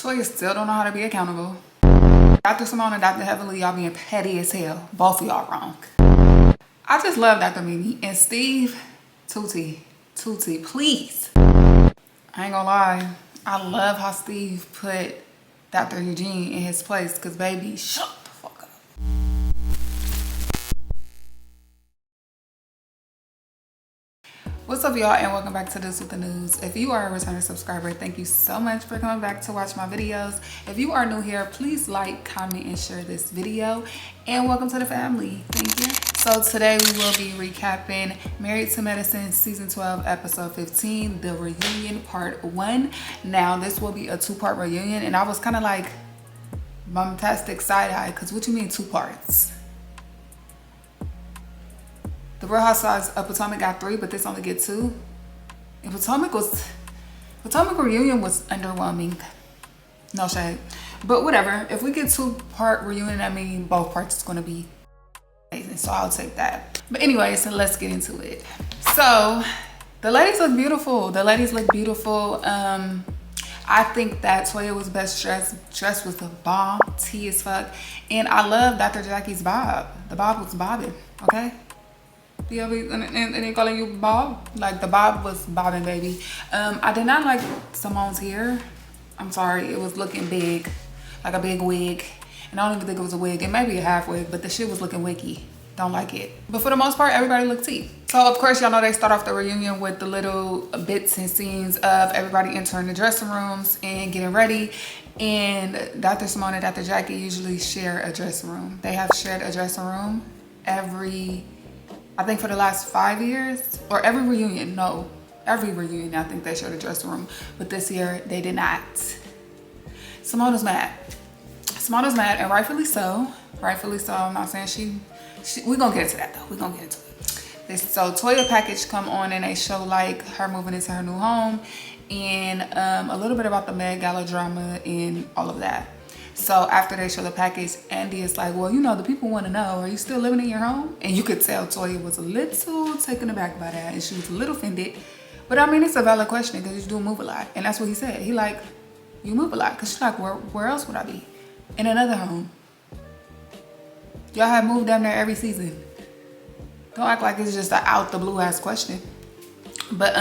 Toya still don't know how to be accountable. Dr. Simone and Dr. Heavenly, y'all being petty as hell. Both of y'all wrong. I just love Dr. Mimi. And Steve, Tutti, please. I ain't gonna lie. I love how Steve put Dr. Eugene in his place. Because baby, shut the fuck up. What's up, y'all, and welcome back to This With The News. If you are a returning subscriber, thank you so much for coming back to watch my videos. If you are new here, please like, comment, and share this video. And welcome to the family. Thank you. So today we will be recapping Married to Medicine Season 12, Episode 15, The Reunion Part 1. Now, this will be a two-part reunion, and I was kind of like, bombastic side-eye, because what you mean two parts? The Real Housewives of Potomac got 3, but this only get 2. And Potomac reunion was underwhelming. No shade. But whatever. If we get 2-part reunion, I mean both parts is gonna be amazing. So I'll take that. But anyway, so let's get into it. So the ladies look beautiful. I think that Toya was best dressed was the bomb, tea as fuck. And I love Dr. Jackie's bob. The bob was bobbing, okay? And they calling you Bob? Like the bob was bobbing, baby. I did not like Simone's hair. I'm sorry, it was looking big, like a big wig. And I don't even think it was a wig. It may be a half wig, but the shit was looking wiggy. Don't like it. But for the most part, everybody looked tea. So of course, y'all know they start off the reunion with the little bits and scenes of everybody entering the dressing rooms and getting ready. And Dr. Simone and Dr. Jackie usually share a dressing room. They have shared a dressing room I think for the last 5 years, or every reunion I think they shared a dressing room, but this year they did not. Simone was mad, and rightfully so. I'm not saying we're gonna get into that though. So Toya package come on and they show like her moving into her new home and a little bit about the Met Gala drama and all of that. So after they show the package, Andy is like, well, you know, the people want to know, are you still living in your home? And you could tell Toya was a little taken aback by that, and she was a little offended. But I mean, it's a valid question because you do move a lot. And that's what he said. He like, you move a lot. Because she's like, where else would I be? In another home. Y'all have moved down there every season. Don't act like it's just an out the blue ass question. But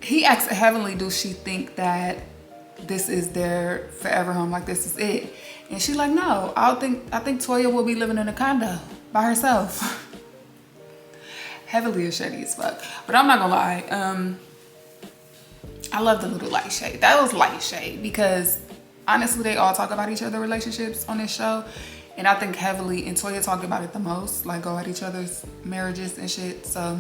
he asked Heavenly, do she think that this is their forever home, like this is it? And she's like, no, I think Toya will be living in a condo by herself. Heavily is shady as fuck. But I'm not gonna lie, I love the little light shade. That was light shade because honestly they all talk about each other's relationships on this show, and I think Heavily and Toya talk about it the most, like go at each other's marriages and shit. So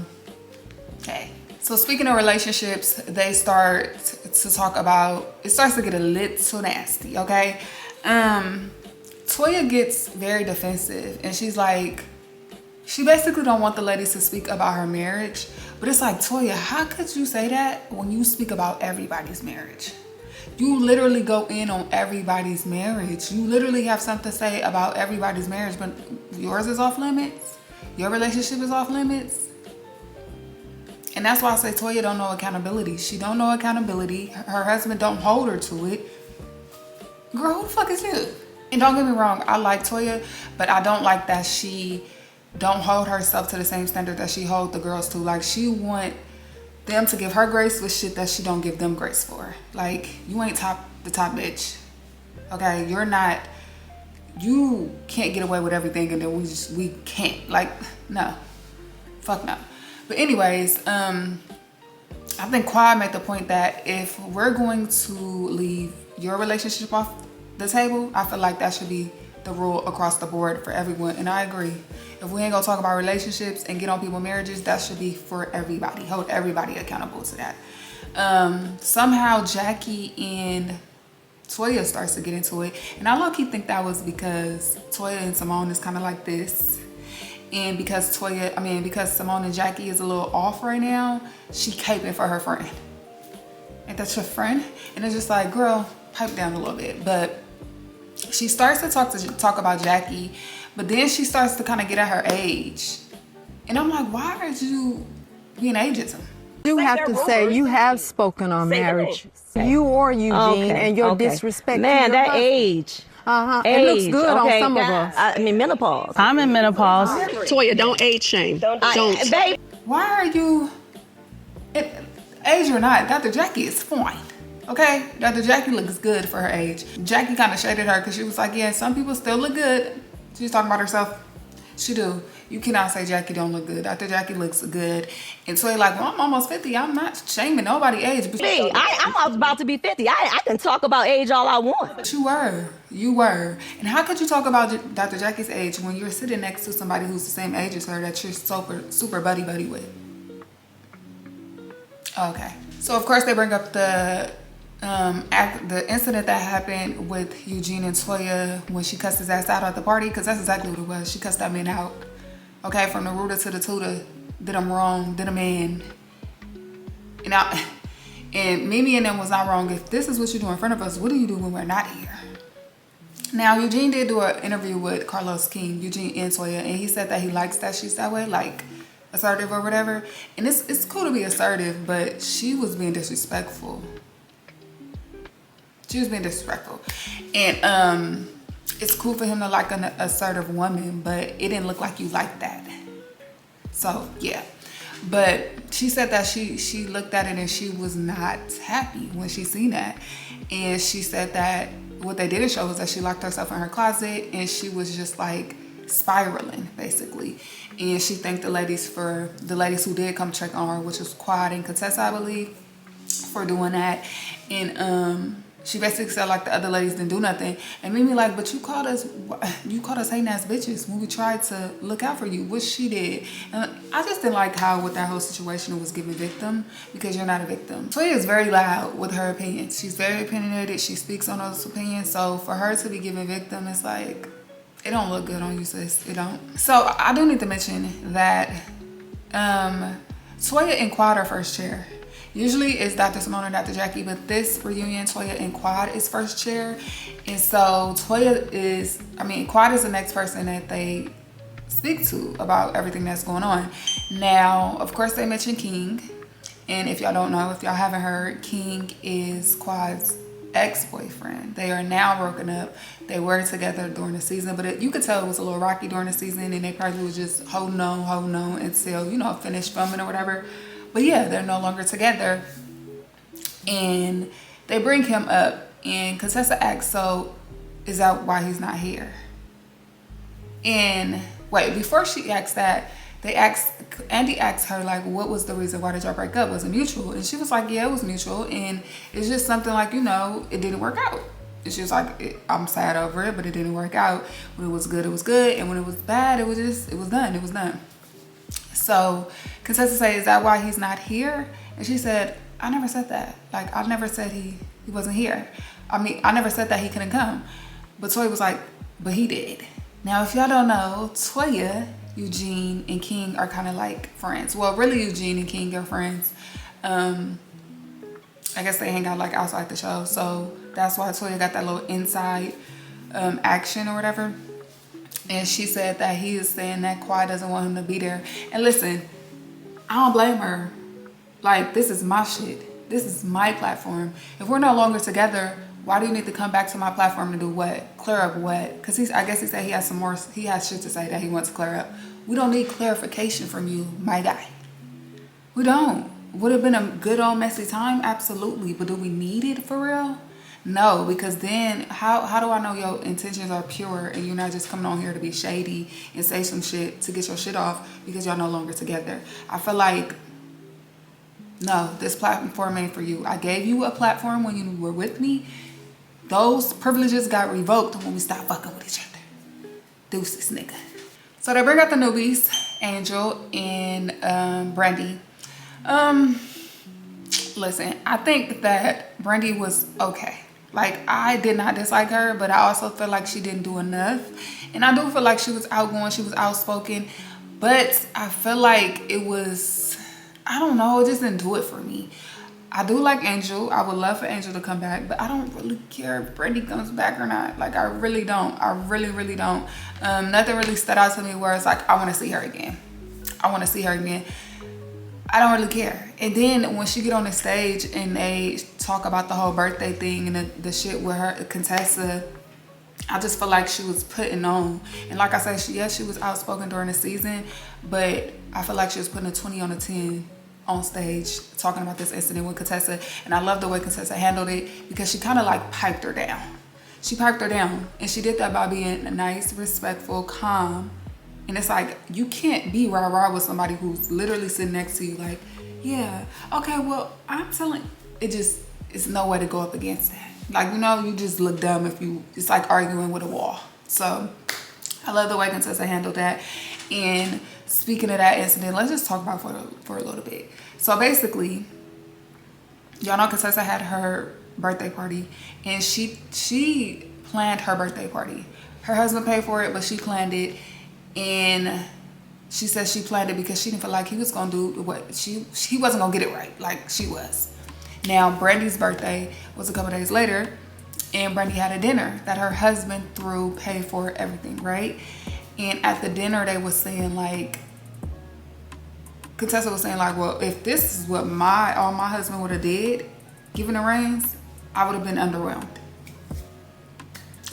hey. So speaking of relationships, they start to talk about, it starts to get a little nasty, okay? Toya gets very defensive and she's like, she basically don't want the ladies to speak about her marriage. But it's like, Toya, how could you say that when you speak about everybody's marriage? You literally go in on everybody's marriage. You literally have something to say about everybody's marriage, but yours is off limits. Your relationship is off limits. And that's why I say Toya don't know accountability. She don't know accountability. Her husband don't hold her to it. Girl, who the fuck is you? And don't get me wrong, I like Toya, but I don't like that she don't hold herself to the same standard that she hold the girls to. Like, she want them to give her grace with shit that she don't give them grace for. Like, you ain't the top bitch. Okay, you can't get away with everything and then we can't. Like, no. Fuck no. But anyways, I think Quad made the point that if we're going to leave your relationship off the table, I feel like that should be the rule across the board for everyone. And I agree. If we ain't gonna talk about relationships and get on people's marriages, that should be for everybody. Hold everybody accountable to that. Somehow Jackie and Toya starts to get into it. And I low-key think that was because Toya and Simone is kind of like this. And because Simone and Jackie is a little off right now, she caping for her friend. Ain't that your friend? And it's just like, girl, pipe down a little bit. But she starts to talk about Jackie, but then she starts to kind of get at her age. And I'm like, why are you being ageism? You have to say you have spoken on marriage. You or Eugene and your disrespect. Man, to your that husband. age. It looks good on some of us. I mean, menopause. I'm in menopause. Toya, don't age shame. Don't. Babe, Why are you, age or not, Dr. Jackie is fine. Okay? Dr. Jackie looks good for her age. Jackie kind of shaded her because she was like, yeah, some people still look good. She's talking about herself. She do. You cannot say Jackie don't look good. Dr. Jackie looks good. And so you're like, well, I'm almost 50. I'm not shaming nobody age. But I'm about to be 50. I can talk about age all I want. But you were. You were. And how could you talk about Dr. Jackie's age when you're sitting next to somebody who's the same age as her that you're super buddy with? Okay. So of course they bring up the incident that happened with Eugene and Toya when she cussed his ass out at the party, because that's exactly what it was. She cussed that man out. Okay, from the rooter to the tutor, did him wrong, did him in. And Mimi and them was not wrong. If this is what you do in front of us, what do you do when we're not here? Now, Eugene did do an interview with Carlos King, Eugene and Toya, and he said that he likes that she's that way, like assertive or whatever. And it's cool to be assertive, but she was being disrespectful. She was being disrespectful. And it's cool for him to like an assertive woman, but it didn't look like you liked that. So, yeah. But she said that she looked at it and she was not happy when she seen that. And she said that what they didn't show was that she locked herself in her closet and she was just like spiraling, basically. And she thanked the ladies who did come check on her, which was Quad and Contessa, I believe, for doing that. And she basically said like the other ladies didn't do nothing, and made me like, but you called us hating ass bitches when we tried to look out for you, which she did. And I just didn't like how with that whole situation it was giving victim, because you're not a victim. Toya is very loud with her opinions. She's very opinionated. She speaks on those opinions. So for her to be giving victim, it's like, it don't look good on you, sis. It don't. So I do need to mention that Toya and Quad are first chair. Usually it's Dr. Simone or Dr. Jackie, but this reunion, Toya and Quad is first chair. And so Quad is the next person that they speak to about everything that's going on. Now, of course, they mentioned King. And if y'all don't know, if y'all haven't heard, King is Quad's ex-boyfriend. They are now broken up. They were together during the season, but you could tell it was a little rocky during the season, and they probably was just holding on until, finished filming or whatever. But yeah, they're no longer together. And they bring him up, and Contessa asks, so is that why he's not here? And wait, before she asks that, Andy asked her, like, what was the reason? Why did y'all break up? Was it mutual? And she was like, yeah, it was mutual. And it's just something like, it didn't work out. And she was like, I'm sad over it, but it didn't work out. When it was good, it was good. And when it was bad, it was done. It was done. So Contessa said, is that why he's not here? And she said, I never said that. Like, I never said he wasn't here. I never said that he couldn't come. But Toya was like, but he did. Now, if y'all don't know, Toya, Eugene, and King are kind of like friends. Well, really, Eugene and King are friends. I guess they hang out like outside the show. So that's why Toya got that little inside action or whatever. And she said that he is saying that Quad doesn't want him to be there. And listen, I don't blame her. Like, this is my shit. This is my platform. If we're no longer together, why do you need to come back to my platform to do what? Clear up what? Because I guess he said he has shit to say that he wants to clear up. We don't need clarification from you, my guy. We don't. Would it have been a good old messy time? Absolutely. But do we need it for real? No, because then how do I know your intentions are pure and you're not just coming on here to be shady and say some shit to get your shit off because y'all no longer together? I feel like, no, this platform ain't for you. I gave you a platform when you were with me. Those privileges got revoked when we stopped fucking with each other. Deuces, nigga. So they bring out the newbies, Angel and Brandy. Listen, I think that Brandy was okay. Like, I did not dislike her, but I also feel like she didn't do enough. And I do feel like she was outgoing, she was outspoken, but I feel like it was, I don't know, it just didn't do it for me. I do like Angel. I would love for Angel to come back, but I don't really care if Brandy comes back or not. Like, I really don't. I really, really don't. Nothing really stood out to me where it's like, I want to see her again. I want to see her again. I don't really care. And then when she get on the stage and they talk about the whole birthday thing and the shit with her, Contessa, I just feel like she was putting on. And like I said, she was outspoken during the season, but I feel like she was putting a 20 on a 10 on stage talking about this incident with Contessa. And I love the way Contessa handled it because she kind of like piped her down. She piped her down, and she did that by being nice, respectful, calm. And it's like, you can't be rah-rah with somebody who's literally sitting next to you like, yeah, okay, well, I'm telling, it's no way to go up against that. Like, you know, you just look dumb if it's like arguing with a wall. So I love the way Contessa handled that. And speaking of that incident, let's just talk about for a little bit. So basically, y'all know Contessa had her birthday party, and she planned her birthday party. Her husband paid for it, but she planned it. And she said she planned it because she didn't feel like he was gonna do what he wasn't gonna get it right like she was. Now Brandy's birthday was a couple days later, and Brandy had a dinner that her husband paid for everything, right? And at the dinner they was saying like, Contessa was saying like, well, if this is what my husband would have did, given the reins, I would have been underwhelmed.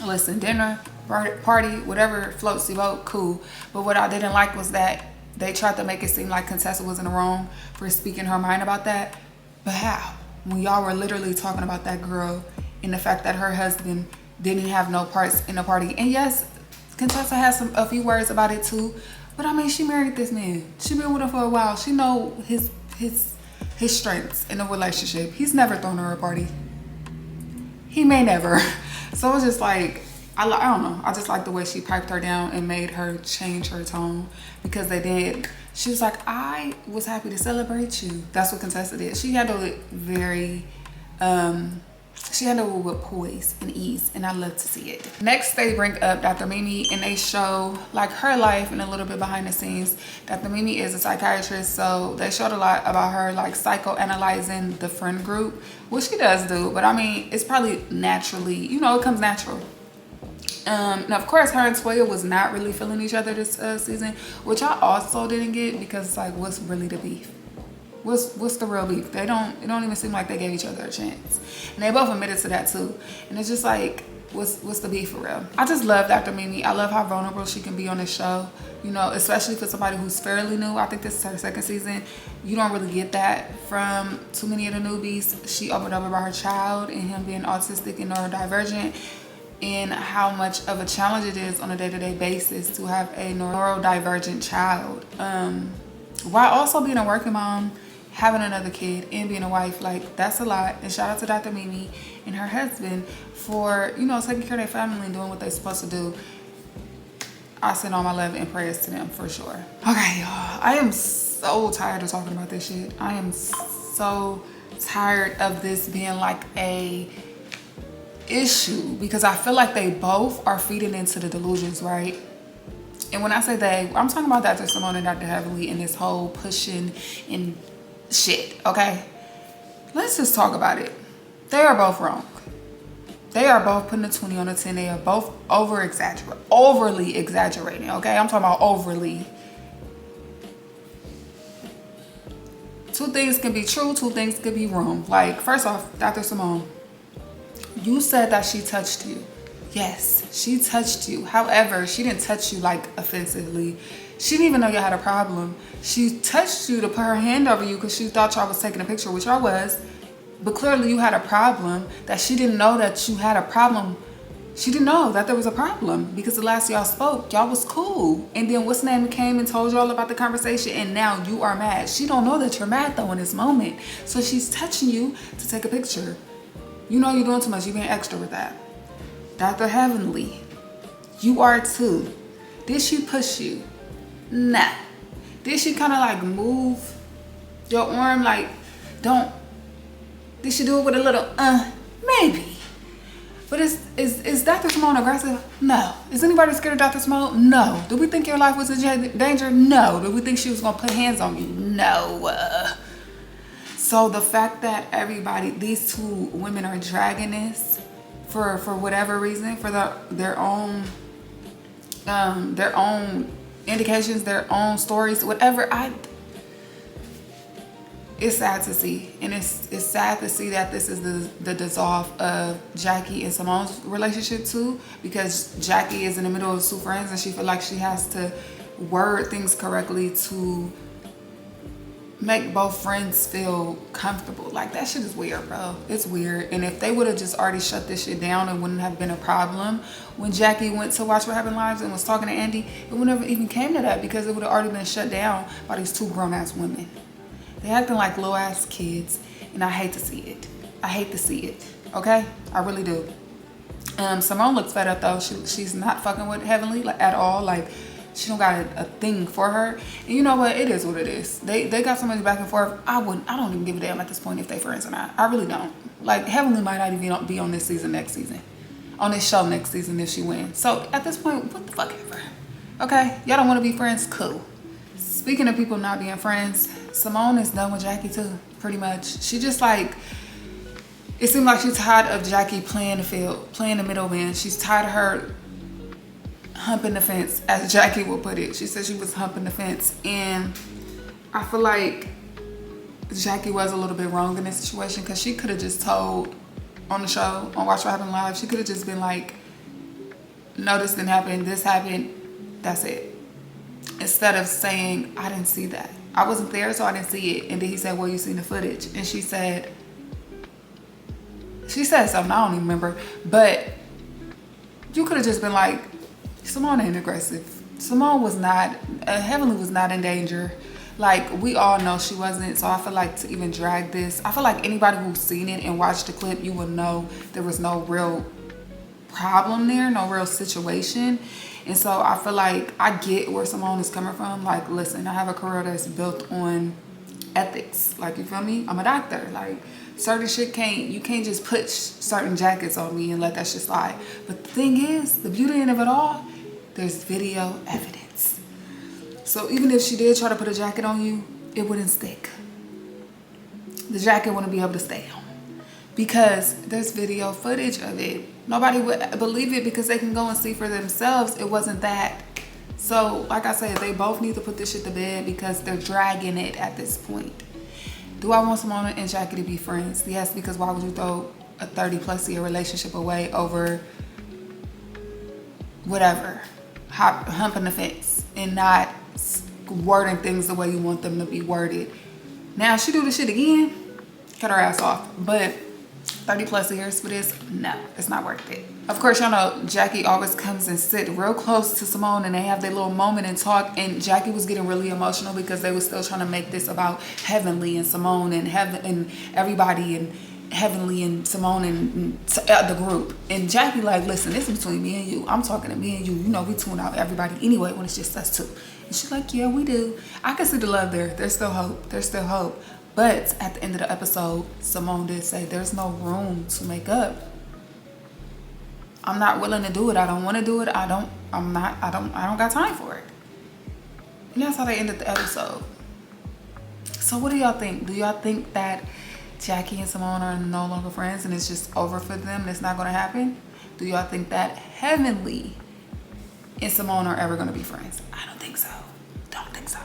Listen, dinner, party, whatever floats your boat, cool. But what I didn't like was that they tried to make it seem like Contessa was in the wrong for speaking her mind about that. But how? When y'all were literally talking about that girl and the fact that her husband didn't have no parts in the party. And yes, Contessa has a few words about it too. But I mean, she married this man. She been with him for a while. She know his strengths in a relationship. He's never thrown her a party. He may never. So it's just like, I don't know. I just like the way she piped her down and made her change her tone, because they did. She was like, I was happy to celebrate you. That's what Contessa did. She handled it very, she handled it with poise and ease, and I love to see it. Next, they bring up Dr. Mimi, and they show like her life and a little bit behind the scenes. Dr. Mimi is a psychiatrist, so they showed a lot about her like psychoanalyzing the friend group, which she does do, but I mean, it's probably naturally, you know, it comes natural. Now of course her and Toya was not really feeling each other this season, which I also didn't get, because it's like, what's really the beef? What's the real beef? It don't even seem like they gave each other a chance, and they both admitted to that too. And it's just like, what's the beef for real? I just love Dr. Mimi. I love how vulnerable she can be on this show, you know, especially for somebody who's fairly new. I think this is her second season. You don't really get that from too many of the newbies. She opened up about her child and him being autistic and neurodivergent, and how much of a challenge it is on a day-to-day basis to have a neurodivergent child, while also being a working mom, having another kid, and being a wife. Like, that's a lot. And shout out to Dr. Mimi and her husband for, you know, taking care of their family and doing what they're supposed to do. I send all my love and prayers to them for sure. Okay, y'all, I am so tired of talking about this shit. I am so tired of this being like a issue, because I feel like they both are feeding into the delusions, right? And when I say they, I'm talking about Dr. Simone and Dr. Heavenly and this whole pushing and shit, okay? Let's just talk about it. They are both wrong. They are both putting a 20 on a 10. They are both overly exaggerating, okay? I'm talking about overly. Two things can be true, two things can be wrong. Like, first off, Dr. Simone, you said that she touched you. Yes, she touched you. However, she didn't touch you like offensively. She didn't even know you had a problem. She touched you to put her hand over you because she thought y'all was taking a picture, which y'all was. But clearly you had a problem that she didn't know that you had a problem. She didn't know that there was a problem, because the last y'all spoke, y'all was cool. And then what's name came and told y'all about the conversation, and now you are mad. She don't know that you're mad though in this moment. So she's touching you to take a picture. You know you're doing too much. You're being extra with that. Dr. Heavenly, you are too. Did she push you? Nah. Did she kind of like move your arm like, don't? Did she do it with a little, maybe. But is Dr. Simone aggressive? No. Is anybody scared of Dr. Simone? No. Do we think your life was in danger? No. Do we think she was going to put hands on you? No. So the fact that these two women are dragging this for whatever reason, for their own indications, their own stories, whatever, it's sad to see, and it's sad to see that this is the dissolve of Jackie and Simone's relationship too, because Jackie is in the middle of two friends and she feel like she has to word things correctly to make both friends feel comfortable. Like, that shit is weird, bro. It's weird. And if they would have just already shut this shit down, it wouldn't have been a problem. When Jackie went to Watch What Happened Live and was talking to Andy, it would never even came to that, because it would have already been shut down by these two grown-ass women. They acting like little ass kids, and I hate to see it. I hate to see it. Okay? I really do. Simone looks fed up though. She's not fucking with Heavenly at all. Like, she don't got a thing for her. And you know what? It is what it is. They got so much back and forth. I don't even give a damn at this point if they friends or not. I really don't. Like, Heavenly might not even be on this season next season. On this show next season if she wins. So at this point, what the fuck ever. Okay? Y'all don't want to be friends? Cool. Speaking of people not being friends, Simone is done with Jackie too, pretty much. She just like, it seemed like she's tired of Jackie playing the field, playing the middleman. She's tired of her humping the fence, as Jackie would put it. She said she was humping the fence, and I feel like Jackie was a little bit wrong in this situation, because she could have just told on the show, on Watch What Happened Live, she could have just been like, no, this didn't happen, this happened, that's it. Instead of saying, I didn't see that. I wasn't there, so I didn't see it. And then he said, well, you seen the footage. And she said something, I don't even remember. But you could have just been like, Simone ain't aggressive. Simone was not, Heavenly was not in danger. Like, we all know she wasn't. So I feel like to even drag this, I feel like anybody who's seen it and watched the clip, you would know there was no real problem there, no real situation. And so I feel like I get where Simone is coming from. Like, listen, I have a career that's built on ethics. Like, you feel me? I'm a doctor. Like, certain shit you can't just put certain jackets on me and let that shit slide. But the thing is, the beauty of it all, there's video evidence. So even if she did try to put a jacket on you, it wouldn't stick. The jacket wouldn't be able to stay on, because there's video footage of it. Nobody would believe it because they can go and see for themselves. It wasn't that. So, like I said, they both need to put this shit to bed, because they're dragging it at this point. Do I want Simone and Jackie to be friends? Yes, because why would you throw a 30+ year relationship away over whatever, humping the fence and not wording things the way you want them to be worded? Now, if she do this shit again, cut her ass off. But 30+ years for this, no, it's not worth it. Of course, y'all know Jackie always comes and sit real close to Simone, and they have their little moment and talk, and Jackie was getting really emotional because they were still trying to make this about Heavenly and Simone and everybody, and Heavenly and Simone and the group. And Jackie like, listen, this is between me and you. I'm talking to me and you. You know, we tune out everybody anyway when it's just us two. And she's like, yeah, we do. I can see the love there. There's still hope. There's still hope. But at the end of the episode, Simone did say there's no room to make up. I'm not willing to do it. I don't want to do it. I don't got time for it. And that's how they ended the episode. So what do y'all think? Do y'all think that Jackie and Simone are no longer friends and it's just over for them? It's not going to happen? Do y'all think that Heavenly and Simone are ever going to be friends? I don't think so. Don't think so.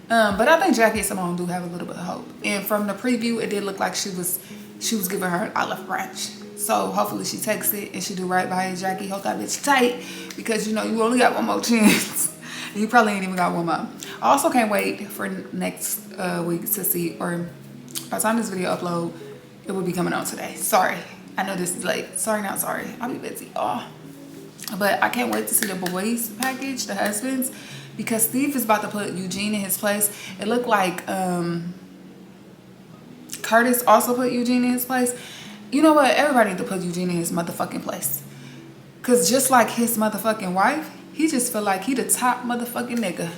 But I think Jackie and Simone do have a little bit of hope. And from the preview, it did look like she was giving her an olive branch. So hopefully she takes it and she do right by Jackie. Hold that bitch tight, because you know you only got one more chance. You probably ain't even got one more. I also can't wait for next week to see, or by the time this video upload, it will be coming out today. Sorry, I know this is late. Sorry, not sorry. I'll be busy. Oh, but I can't wait to see the boys package, the husbands, because Steve is about to put Eugene in his place. It looked like Curtis also put Eugene in his place. You know what? Everybody need to put Eugene in his motherfucking place. Because just like his motherfucking wife, he just feel like he the top motherfucking nigga.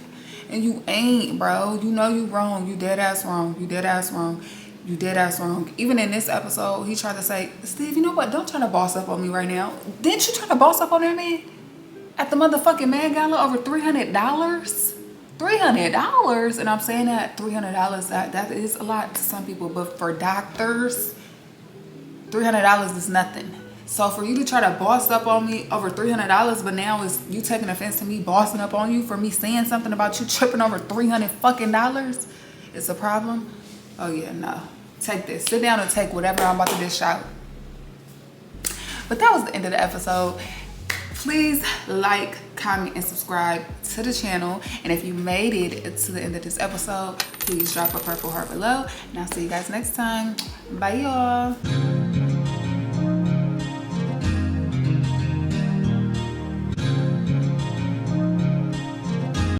And you ain't, bro. You know you wrong. You dead ass wrong. You dead ass wrong. You dead ass wrong. Even in this episode, he tried to say, Steve, you know what? Don't try to boss up on me right now. Didn't you try to boss up on that man? At the motherfucking Met Gala over $300? $300? And I'm saying that $300, that is a lot to some people. But for doctors, $300 is nothing. So for you to try to boss up on me over $300, but now is you taking offense to me bossing up on you for me saying something about you tripping over $300 fucking, it's a problem. Oh yeah, no. Take this. Sit down and take whatever I'm about to dish out. But that was the end of the episode. Please like, comment, and subscribe to the channel. And if you made it to the end of this episode, please drop a purple heart below. And I'll see you guys next time. Bye, y'all.